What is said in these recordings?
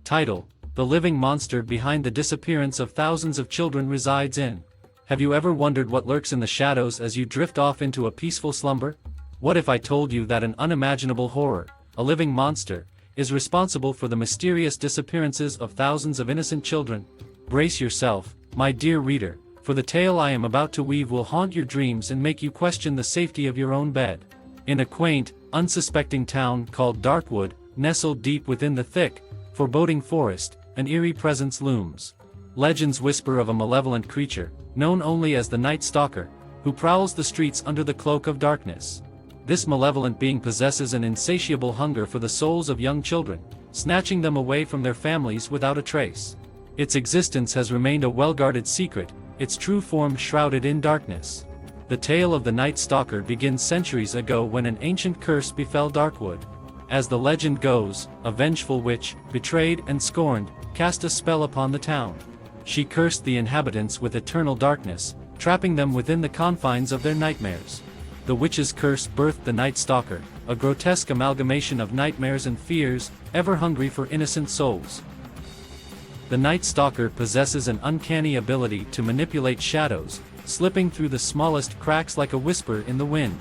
Title: The living monster behind the disappearance of thousands of children resides in. Have you ever wondered what lurks in the shadows as you drift off into a peaceful slumber? What if I told you that an unimaginable horror, a living monster, is responsible for the mysterious disappearances of thousands of innocent children? Brace yourself, my dear reader, for the tale I am about to weave will haunt your dreams and make you question the safety of your own bed. In a quaint, unsuspecting town called Darkwood, nestled deep within the thick, foreboding forest, an eerie presence looms. Legends whisper of a malevolent creature, known only as the Night Stalker, who prowls the streets under the cloak of darkness. This malevolent being possesses an insatiable hunger for the souls of young children, snatching them away from their families without a trace. Its existence has remained a well-guarded secret, its true form shrouded in darkness. The tale of the Night Stalker begins centuries ago when an ancient curse befell Darkwood. As the legend goes, a vengeful witch, betrayed and scorned, cast a spell upon the town. She cursed the inhabitants with eternal darkness, trapping them within the confines of their nightmares. The witch's curse birthed the Night Stalker, a grotesque amalgamation of nightmares and fears, ever hungry for innocent souls. The Night Stalker possesses an uncanny ability to manipulate shadows, slipping through the smallest cracks like a whisper in the wind.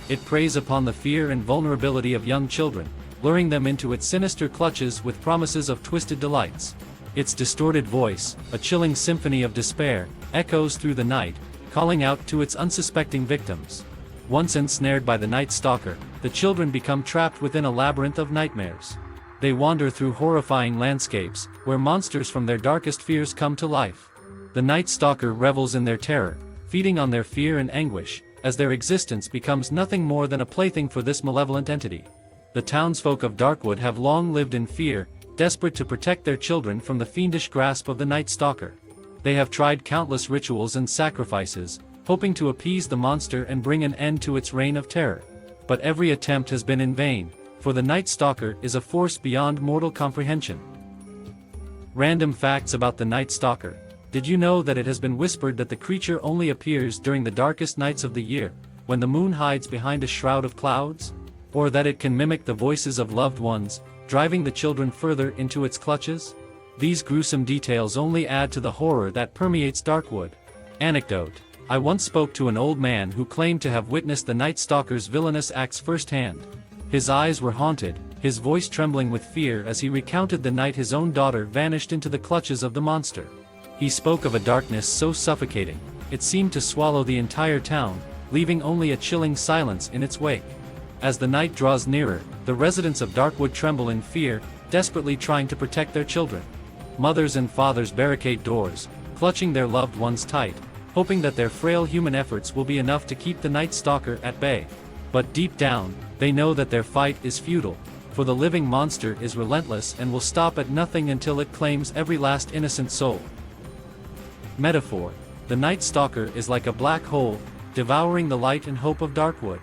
It preys upon the fear and vulnerability of young children, luring them into its sinister clutches with promises of twisted delights. Its distorted voice, a chilling symphony of despair, echoes through the night, calling out to its unsuspecting victims. Once ensnared by the Night Stalker, the children become trapped within a labyrinth of nightmares. They wander through horrifying landscapes, where monsters from their darkest fears come to life. The Night Stalker revels in their terror, feeding on their fear and anguish, as their existence becomes nothing more than a plaything for this malevolent entity. The townsfolk of Darkwood have long lived in fear, desperate to protect their children from the fiendish grasp of the Night Stalker. They have tried countless rituals and sacrifices, hoping to appease the monster and bring an end to its reign of terror. But every attempt has been in vain, for the Night Stalker is a force beyond mortal comprehension. Random facts about the Night Stalker. Did you know that it has been whispered that the creature only appears during the darkest nights of the year, when the moon hides behind a shroud of clouds? Or that it can mimic the voices of loved ones, driving the children further into its clutches? These gruesome details only add to the horror that permeates Darkwood. Anecdote: I once spoke to an old man who claimed to have witnessed the Night Stalker's villainous acts firsthand. His eyes were haunted, his voice trembling with fear as he recounted the night his own daughter vanished into the clutches of the monster. He spoke of a darkness so suffocating, it seemed to swallow the entire town, leaving only a chilling silence in its wake. As the night draws nearer, the residents of Darkwood tremble in fear, desperately trying to protect their children. Mothers and fathers barricade doors, clutching their loved ones tight, hoping that their frail human efforts will be enough to keep the Night Stalker at bay. But deep down, they know that their fight is futile, for the living monster is relentless and will stop at nothing until it claims every last innocent soul. Metaphor: the Night Stalker is like a black hole, devouring the light and hope of Darkwood.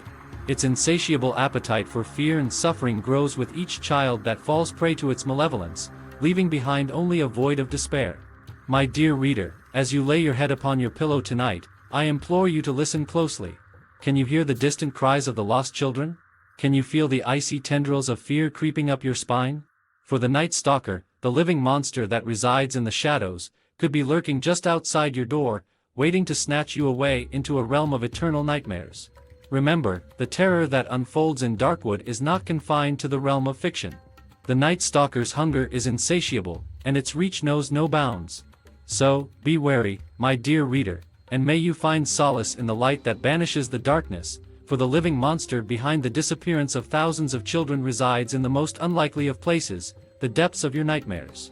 Its insatiable appetite for fear and suffering grows with each child that falls prey to its malevolence, leaving behind only a void of despair. My dear reader, as you lay your head upon your pillow tonight, I implore you to listen closely. Can you hear the distant cries of the lost children? Can you feel the icy tendrils of fear creeping up your spine? For the Night Stalker, the living monster that resides in the shadows, could be lurking just outside your door, waiting to snatch you away into a realm of eternal nightmares. Remember, the terror that unfolds in Darkwood is not confined to the realm of fiction. The Night Stalker's hunger is insatiable, and its reach knows no bounds. So, be wary, my dear reader, and may you find solace in the light that banishes the darkness, for the living monster behind the disappearance of thousands of children resides in the most unlikely of places, the depths of your nightmares.